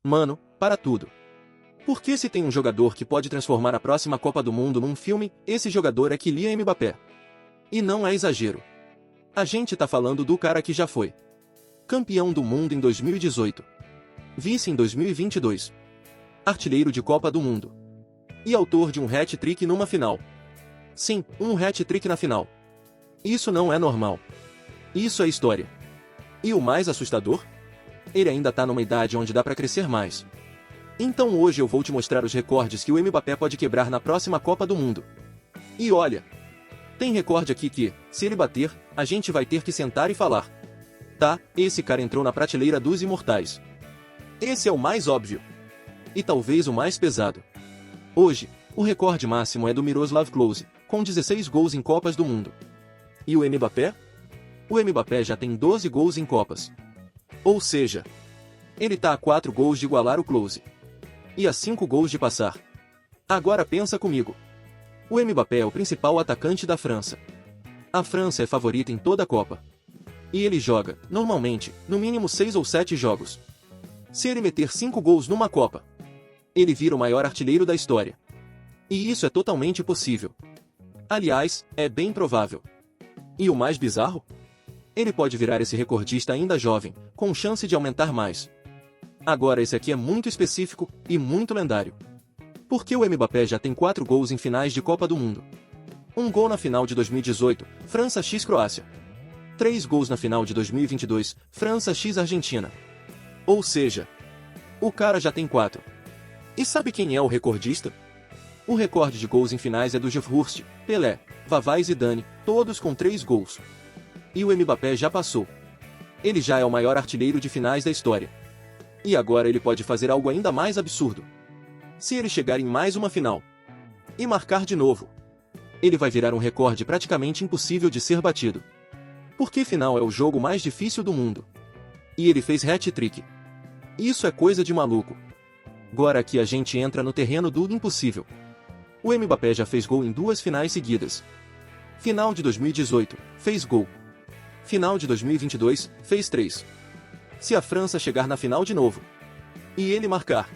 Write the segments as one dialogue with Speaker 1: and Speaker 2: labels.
Speaker 1: Mano, para tudo. Porque se tem um jogador que pode transformar a próxima Copa do Mundo num filme, esse jogador é Kylian Mbappé. E não é exagero. A gente tá falando do cara que já foi campeão do mundo em 2018, vice em 2022, artilheiro de Copa do Mundo e autor de um hat-trick numa final. Sim, um hat-trick na final. Isso não é normal. Isso é história. E o mais assustador? Ele ainda tá numa idade onde dá pra crescer mais. Então hoje eu vou te mostrar os recordes que o Mbappé pode quebrar na próxima Copa do Mundo. E olha, tem recorde aqui que, se ele bater, a gente vai ter que sentar e falar. Tá, esse cara entrou na prateleira dos imortais. Esse é o mais óbvio. E talvez o mais pesado. Hoje, o recorde máximo é do Miroslav Klose, com 16 gols em Copas do Mundo. E o Mbappé? O Mbappé já tem 12 gols em Copas. Ou seja, ele tá a 4 gols de igualar o Klose. E a 5 gols de passar. Agora pensa comigo. O Mbappé é o principal atacante da França. A França é favorita em toda a Copa. E ele joga, normalmente, no mínimo 6 ou 7 jogos. Se ele meter 5 gols numa Copa, ele vira o maior artilheiro da história. E isso é totalmente possível. Aliás, é bem provável. E o mais bizarro? Ele pode virar esse recordista ainda jovem, com chance de aumentar mais. Agora esse aqui é muito específico e muito lendário. Porque o Mbappé já tem 4 gols em finais de Copa do Mundo. Um gol na final de 2018, França x Croácia. 3 gols na final de 2022, França x Argentina. Ou seja, o cara já tem 4. E sabe quem é o recordista? O recorde de gols em finais é do George, Pelé, Vavá e Zidane, todos com 3 gols. E o Mbappé já passou. Ele já é o maior artilheiro de finais da história. E agora ele pode fazer algo ainda mais absurdo. Se ele chegar em mais uma final e marcar de novo, ele vai virar um recorde praticamente impossível de ser batido. Porque final é o jogo mais difícil do mundo. E ele fez hat-trick. Isso é coisa de maluco. Agora aqui a gente entra no terreno do impossível. O Mbappé já fez gol em 2 finais seguidas. Final de 2018, fez gol. Final de 2022, fez 3. Se a França chegar na final de novo e ele marcar,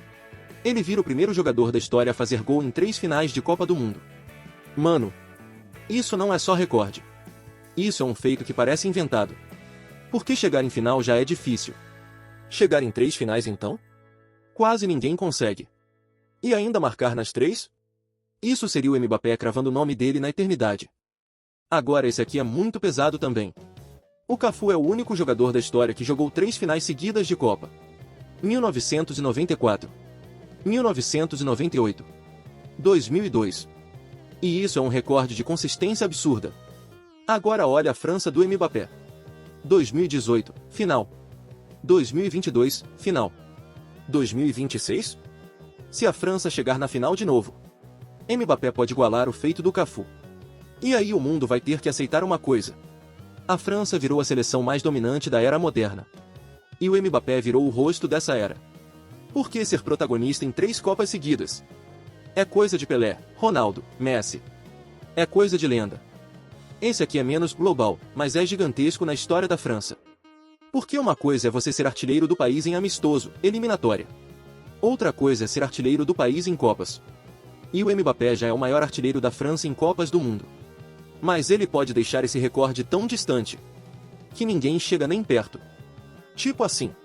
Speaker 1: ele vira o primeiro jogador da história a fazer gol em 3 finais de Copa do Mundo. Mano, isso não é só recorde. Isso é um feito que parece inventado. Porque chegar em final já é difícil. Chegar em 3 finais então? Quase ninguém consegue. E ainda marcar nas 3? Isso seria o Mbappé cravando o nome dele na eternidade. Agora esse aqui é muito pesado também. O Cafu é o único jogador da história que jogou 3 finais seguidas de Copa. 1994, 1998, 2002. E isso é um recorde de consistência absurda. Agora olha a França do Mbappé. 2018, final. 2022, final. 2026? Se a França chegar na final de novo, Mbappé pode igualar o feito do Cafu. E aí o mundo vai ter que aceitar uma coisa. A França virou a seleção mais dominante da era moderna. E o Mbappé virou o rosto dessa era. Por que ser protagonista em 3 Copas seguidas? É coisa de Pelé, Ronaldo, Messi. É coisa de lenda. Esse aqui é menos global, mas é gigantesco na história da França. Porque uma coisa é você ser artilheiro do país em amistoso, eliminatória. Outra coisa é ser artilheiro do país em Copas. E o Mbappé já é o maior artilheiro da França em Copas do Mundo. Mas ele pode deixar esse recorde tão distante que ninguém chega nem perto. Tipo assim,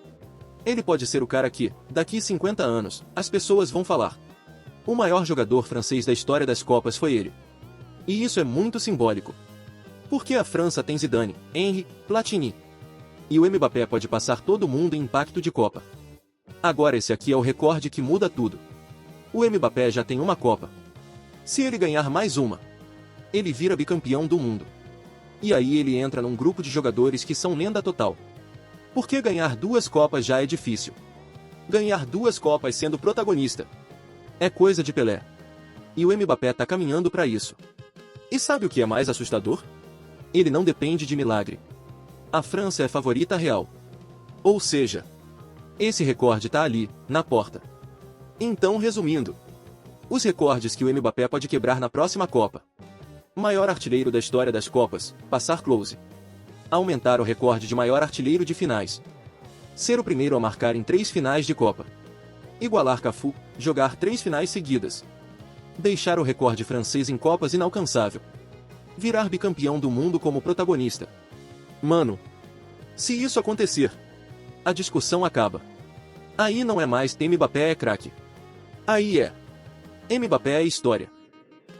Speaker 1: ele pode ser o cara que, daqui 50 anos, as pessoas vão falar: o maior jogador francês da história das Copas foi ele. E isso é muito simbólico. Porque a França tem Zidane, Henry, Platini. E o Mbappé pode passar todo mundo em impacto de Copa. Agora esse aqui é o recorde que muda tudo. O Mbappé já tem uma Copa. Se ele ganhar mais uma, ele vira bicampeão do mundo. E aí ele entra num grupo de jogadores que são lenda total. Porque ganhar 2 Copas já é difícil. Ganhar 2 Copas sendo protagonista é coisa de Pelé. E o Mbappé tá caminhando para isso. E sabe o que é mais assustador? Ele não depende de milagre. A França é favorita real. Ou seja, esse recorde tá ali, na porta. Então resumindo, os recordes que o Mbappé pode quebrar na próxima Copa: maior artilheiro da história das Copas, passar Klose. Aumentar o recorde de maior artilheiro de finais. Ser o primeiro a marcar em 3 finais de Copa. igualar Cafu, jogar 3 finais seguidas. Deixar o recorde francês em Copas inalcançável. Virar bicampeão do mundo como protagonista. Mano, se isso acontecer, a discussão acaba. Aí não é mais Mbappé é craque. Aí é Mbappé é história.